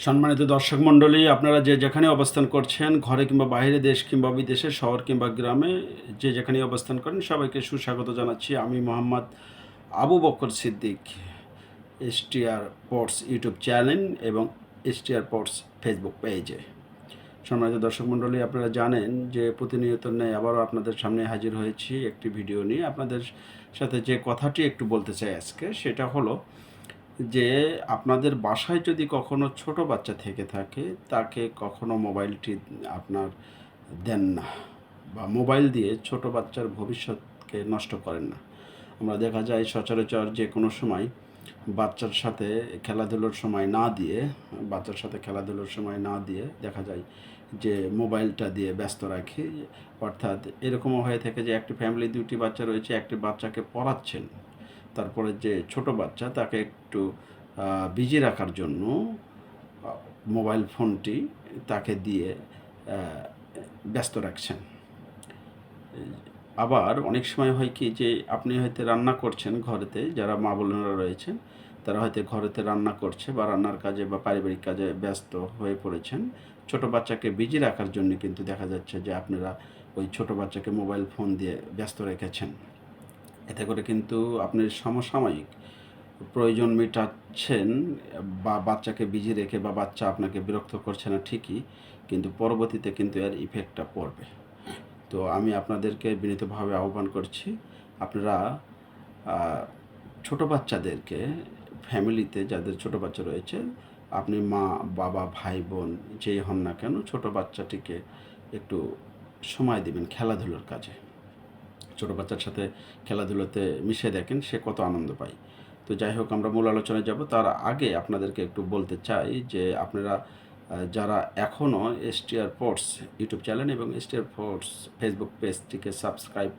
সম্মানিত দর্শক মণ্ডলী, আপনারা যে যেখানে অবস্থান করছেন, ঘরে কিংবা বাইরে, দেশ কিংবা বিদেশে, শহর কিংবা গ্রামে, যে যেখানে অবস্থান করেন সবাইকে সুস্বাগত জানাচ্ছি। আমি Mohammad Abu Bakar Siddique, STR ports YouTube channel এবং এসটিআর পোর্টস ফেসবুক পেজে। সম্মানিত দর্শক মণ্ডলী, আপনারা জানেন যে প্রতিনিয়ত নেই আবারও আপনাদের সামনে হাজির হয়েছি একটি ভিডিও নিয়ে। আপনাদের সাথে যে কথাটি একটু বলতে চাই আজকে, সেটা হলো যে আপনাদের বাসায় যদি কখনো ছোট বাচ্চা থেকে থাকে, তাকে কখনো মোবাইলটি আপনার দেন না, বা মোবাইল দিয়ে ছোট বাচ্চার ভবিষ্যৎকে নষ্ট করেন না। আমরা দেখা যায় সচরাচর যে কোনো সময় বাচ্চার সাথে খেলাধুলোর সময় না দিয়ে দেখা যায় যে মোবাইলটা দিয়ে ব্যস্ত রাখি। অর্থাৎ এরকমও হয়ে থাকে যে একটি ফ্যামিলি, দুটি বাচ্চা রয়েছে, একটি বাচ্চাকে পড়াচ্ছেন, তারপরে যে ছোট বাচ্চা তাকে একটু বিজি রাখার জন্য মোবাইল ফোনটি তাকে দিয়ে ব্যস্ত রাখছেন। আবার অনেক সময় হয় কি যে আপনি হয়তো রান্না করছেন ঘরেতে, যারা মা বোনেরা রয়েছেন তারা হয়তো ঘরেতে রান্না করছে বা রান্নার কাজে বা পারিবারিক কাজে ব্যস্ত হয়ে পড়েছেন। ছোট বাচ্চাকে বিজি রাখার জন্য কিন্তু দেখা যাচ্ছে যে আপনারা ওই ছোট বাচ্চাকে মোবাইল ফোন দিয়ে ব্যস্ত রেখেছেন। এতে করে কিন্তু আপনি সমসাময়িক প্রয়োজন মেটাচ্ছেন, বা বাচ্চাকে বিজি রেখে, বা বাচ্চা আপনাকে বিরক্ত করছে না ঠিকই, কিন্তু পরবর্তীতে কিন্তু এর ইফেক্টটা পড়বে। তো আমি আপনাদেরকে বিনীতভাবে আহ্বান করছি, আপনারা ছোট বাচ্চাদেরকে, ফ্যামিলিতে যাদের ছোট বাচ্চা রয়েছে, আপনি মা, বাবা, ভাই, বোন যেই হন না কেন, ছোট বাচ্চাটিকে একটু সময় দেবেন খেলাধুলোর কাজে। ছোট বাচ্চার সাথে খেলাধুলোতে মিশে দেখেন সে কত আনন্দ পায়। তো যাই হোক, আমরা মূল আলোচনায় যাব। তার আগে আপনাদেরকে একটু বলতে চাই যে আপনারা যারা এখনও এসটিআর পোর্টস ইউটিউব চ্যানেল এবং এসটিআর পোর্টস ফেসবুক পেজটিকে সাবস্ক্রাইব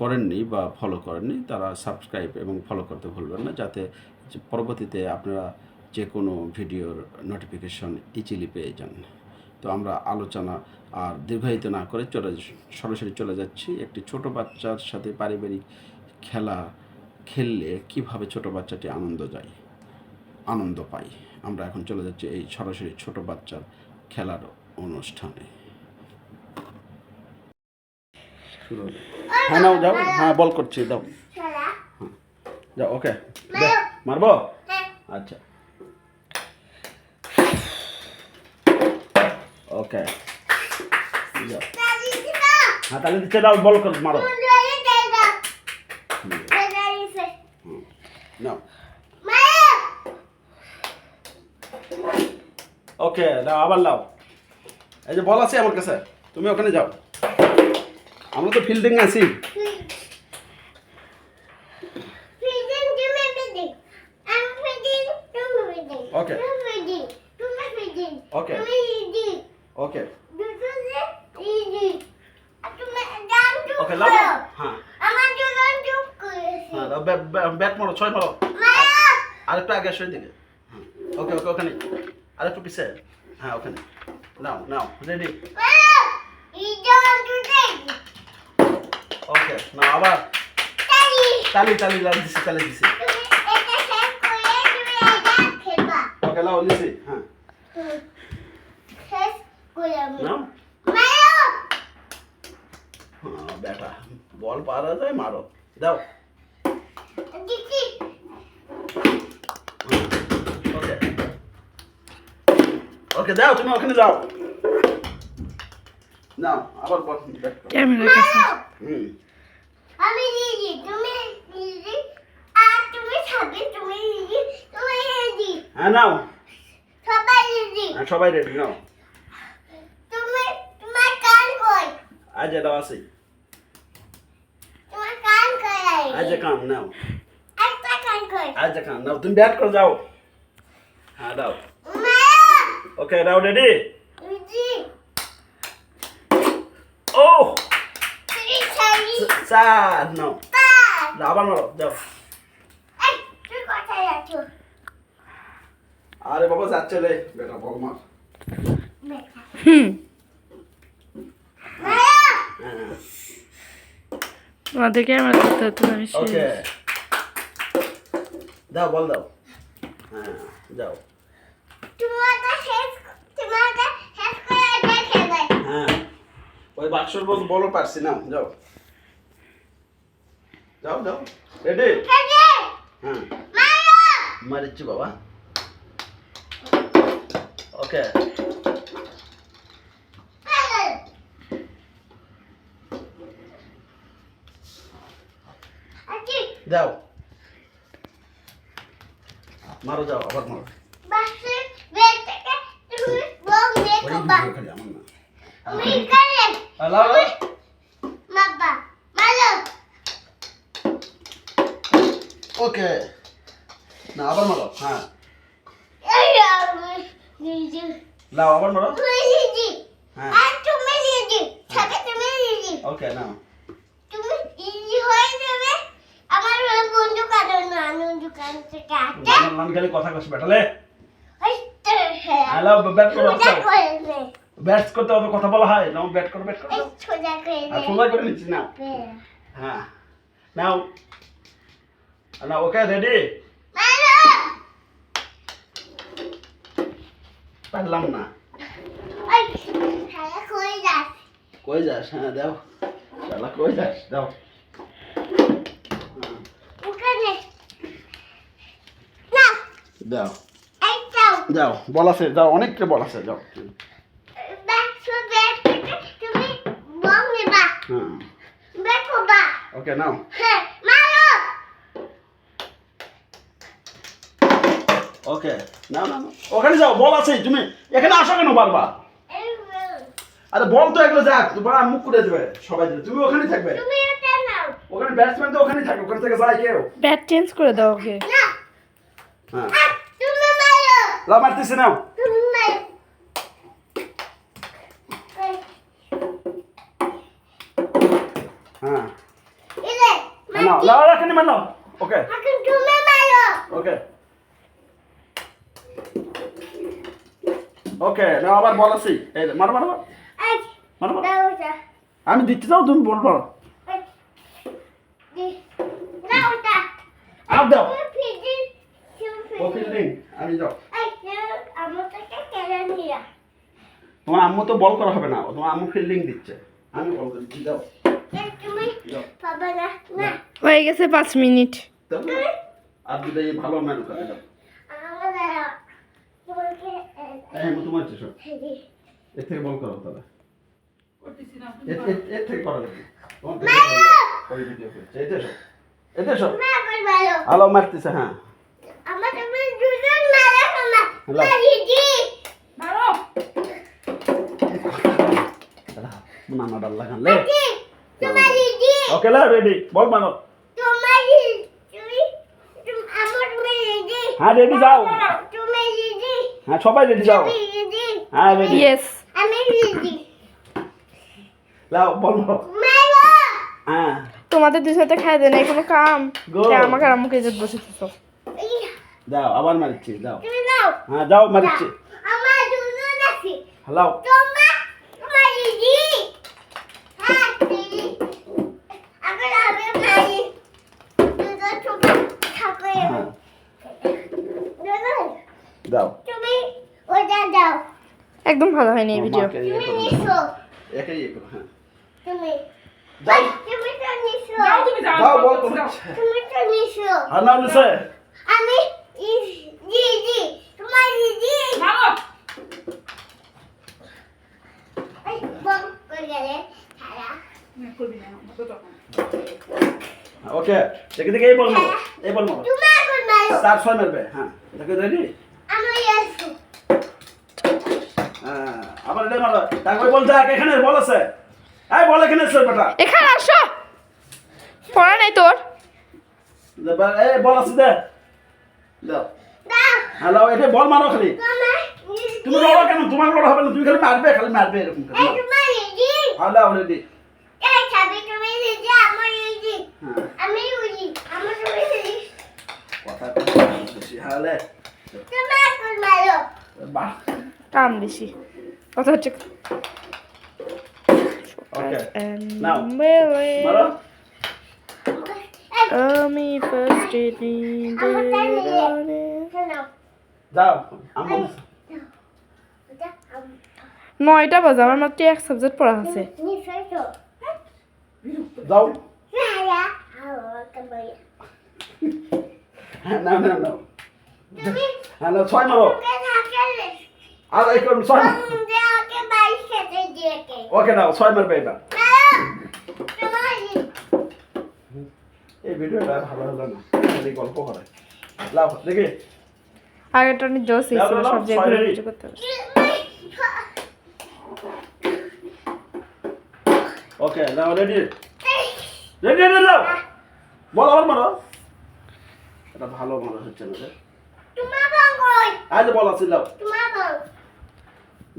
করেননি বা ফলো করেননি, তারা সাবস্ক্রাইব এবং ফলো করতে ভুলবেন না, যাতে পরবর্তীতে আপনারা যে কোনো ভিডিওর নোটিফিকেশন ইজিলি পেয়ে যান। তো আমরা আলোচনা আর দীর্ঘায়িত না করে সরাসরি চলে যাচ্ছি একটি ছোট বাচ্চার সাথে পারিবারিক খেলা খেললে কিভাবে ছোট বাচ্চাটি আনন্দ পায়। আমরা এখন চলে যাচ্ছি এই সরাসরি ছোট বাচ্চার খেলার অনুষ্ঠানে। হ্যাঁ নাও, যাও, হ্যাঁ বল করছি, দাও, হ্যাঁ যাও, ওকে মারবো, আচ্ছা ওকে যাও, হ্যাঁ তাহলে দিচ্ছে, দাও, বল কর, মারো, নাও, ওকে দাও, আবার লাও। এই যে বল আছে আমার কাছে, তুমি ওখানে যাও, আমরা তো ফিল্ডিং আছি। ওকে ওকে ওকে ওকে লাও, হ্যাঁ হ্যাঁ দাও, ব্যাট মারো, 6 মারো, আরেকটু আগে আসো দিকে, ওকে ওকে ওখানে, আরেকটু পিছে, হ্যাঁ ওখানে, নাও নাও, রেডি, ওকে নাও, আবার তালি তালি দিছি, তালি দিছি, ওকে লাও দিছি, হ্যাঁ নাও, বেটা বল পারা যায়, মারো, দাও, ওকে ওকে দাও, তুমি ওখানে যাও, নাও আবার বল, ক্যামেরার কাছে আমি দিদি, তুমি দিদি, আর তুমি সাথে, তুমি দিদি, তুমি দিদি, হ্যাঁ নাও, সবাই দিদি, হ্যাঁ সবাই রেডি, নাও, তুমি, তোমার কান কই, আজ দাও আছে, তোমার কান কই, আজ কাম নাও, একটা কান কই, আজ কাম নাও, তুমি ব্যাট করে যাও, হ্যাঁ দাও, মা, ওকে দাও, রেডি, দিদি, ও তুমি সারি, চার, নাও, পা, দাও, আবার মারো, দাও, এই, তুই কোথায় যাচ্ছ? আরে বাবা যাচ্ছে রে বেটা, বল মার, বেটা, মা, হ্যাঁ তোমাদের ক্যামেরা করতে হতো না, ওকে দাও, বল দাও, হ্যাঁ যাও, তোমাকে শেষ করে এটা খেলবে। হ্যাঁ ওই বাক্সর বলো পারছি না যাও যাও যাও রেডি খেলে হ্যাঁ মারো। মারিচ্ছি বাবা ওকে আজি যাও মারো যাও আবার মারো বাসে বেটাকে তুমি বল ওই দেখবা। ভিডিও খালি আমার না তুমি করে হ্যালো বাবা মারো। ওকে না আবার মারো হ্যাঁ এই আমি নিজি লাও আবার মারো তুমি নিজি হ্যাঁ আর তুমি নিজি সাথে তুমি নিজি ওকে নাও তুমি নিজি হয়ে যাবে। আমার বন্ধু কারণ নানুর দোকান থেকে আসে নাম খালি কথা কস বেটালে ওই তো হ্যাঁ হ্যালো ব্যাট করো সোজা করে দে ব্যাট করতে হবে কথা বলা হয় নাও ব্যাট করো এই সোজা করে আর দে সোজা করে নিচ্ছি নাও হ্যাঁ নাও না ওকে রেডি মারো। পারলাম না ওই খালা কই যাস কই যাস হ্যাঁ দাও শালা কই যাস দাও ওখানে না দাও এই যাও যাও বল আছে যাও অনেকটা বল আছে যাও বাক্সো ব্যাগ থেকে তুমি বল নিবা হ্যাঁ ব্যাগ করবা। ওকে নাও হ্যাঁ মারো। ওকে নাও না ওখানে যাও বল আছে তুমি এখানে আসো কেন বারবার এই আরে বল তো এগুলো যাক তোমার মুখ করে দেবে সবাই দেবে তুমি ওখানে থাকবে তুমি ওটা নাও ওখানে ব্যাটসম্যান তো ওখানেই থাকে ওখান থেকে যায় কেউ ব্যাট চেঞ্জ করে দাও ওকে না হ্যাঁ তুমি মারো লাভ মারতেছি নাও তুমি মারো। এই হ্যাঁ ইলে নাও লাও এখানে মারো ওকে এখন তুমি মারো। ওকে ওকে নাও আবার বল আছে এই মারো মারো এই মারো মারো। দাও ওটা আমি দিচ্ছি যাও তুমি বল মারো এই দি দাও ওটা আর দাও তুমি ফিজি ও ফিল্ডিং আমি যাও এই আমার থেকে কেড়ে নিয়া তোমার আম্মু তো বল করা হবে না তোমার আম্মু ফিল্ডিং দিচ্ছে আমি বল করছি যাও এই তুমি পাবা না না হয়ে গেছে 5 মিনিট দাও আর দুটো এই ভালো ম্যান করে দাও আমার তোমাকে এই মু তোমার চেষ্টা হেদি এর থেকে বল করো তাহলে এর থেকে করা যাবে তোমার ওই ভিডিও করছে এটা সব মা কই মারো আলো মারতেছে হ্যাঁ আমার তুমি দুজন মারো না হ্যালো। হেদি মারো নানা ডাল্লা খান লে কি তোমার হেদি ওকে লা রেডি বল মারো তোমার হেদি তুমি আমার তুমি হেদি হ্যাঁ রেডি যাও তুমি হেদি হ্যাঁ সবাই রেডি যাও তুমি হেদি হ্যাঁ রেডি ইয়েস আমি হেদি লাও বল মারো মারো হ্যাঁ তোমাদের দুই সাথে খাই দেয় না কোনো কাম Go. তে আমাকে আর আমাকে ইজ্জত বসেছো দাও আবার মারছি দাও তুমি নাও হ্যাঁ যাও মারছি আমার দুজন আছে হ্যালো তোমার দিদি হ্যাঁ দিদি আবার আমি মারি দুজন ছোট থাকে হ্যাঁ দুজন দাও তুমি ওটা দাও একদম ভালো হয়নি এই ভিডিও মাকে ইয়ে তুমি করো না। নিছো একাই ইয়ে করো হ্যাঁ তুমি যাও তুমি তো নিছো যাও বল তোমার তুমি তো নিছো আর নাও নিছে আমি দিদি তোমার দিদি এই বল করে গেলে ছাড়া ওকে দেখে দেখে এই বল মারো এই বল মারো তোমার কোন মারো 4-6 মারবে হ্যাঁ দেখে রেডি আমি আসো হ্যাঁ আবার এটা মারো তারপর বল যাক এখানে বল আছে এই বল এখানে আছে বেটা এখানে আসো পড়া নাই তোর এই বল আছে দে দাও দাও হ্যালো এটা বল মারো খালি তোমার তুমি লড়ো কেন তোমার লড়া হবে না তুমি খালি মারবে এরকম করে এই তোমার দিদি হ্যালো রেডি এই ছাবি তুমি দিদি আমার দিদি হ্যাঁ আমি দিদি আমার তুমি দিদি কথা বেশি হলে তোমার কোন মারো বাহ কাম বেশি কথা হচ্ছে Okay. And Now, really, মারো আমি ফার্স্ট আমার তাই নিয়ে। ডে শোনো যাও আমি 9টা বাজে, আমার মাত্র এক সাবজেক্ট পড়া আছে। নিশ্চয় তো যাও। রায়া আমাকে বলে হ্যাঁ, না না না, তুমি হ্যাঁ না, 6 মারো। ওকে থাকলে আর এই করুন 6 মার। তুমি ওকে বাইশ খেতে দিয়েকে ওকে নাও 6 মারবে এবার। তোমার এই ভিডিওটা ভালো হলো না, খালি গল্প করে। লাও দেখি। আগেরটা অনেক জোস ছিল, দাও, দাও, সব জায়গায় sorry. কিছু করতে হবে। ওকে নাও, রেডি রেডি রেডি নাও। বল আবার মারো। এটা ভালো মনে হচ্ছে না রে। তোমার বাবা আজ বল আছে লাও। তোমার বাবা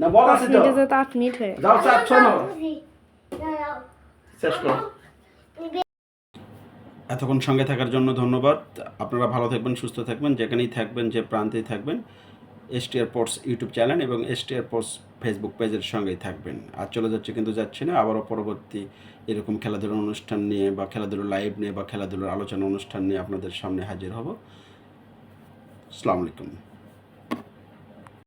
না বল আছে তো। মিনিটে যেতে 8 মিনিট হয়ে গেছে। যাও 6 মারো। দাঁড়াও শেষ করো। এতক্ষণ সঙ্গে থাকার জন্য ধন্যবাদ। আপনারা ভালো থাকবেন, সুস্থ থাকবেন, যেখানেই থাকবেন, যে প্রান্তেই থাকবেন। ST Sports ইউটিউব চ্যানেল এবং ST Sports ফেসবুক পেজের সঙ্গেই থাকবেন। আর চলে যাচ্ছে কিন্তু যাচ্ছে না, আবারও পরবর্তী এরকম খেলাধুলার অনুষ্ঠান নিয়ে বা খেলাধুলার লাইভ নিয়ে বা খেলাধুলার আলোচনা অনুষ্ঠান নিয়ে আপনাদের সামনে হাজির হব। আসসালামু আলাইকুম।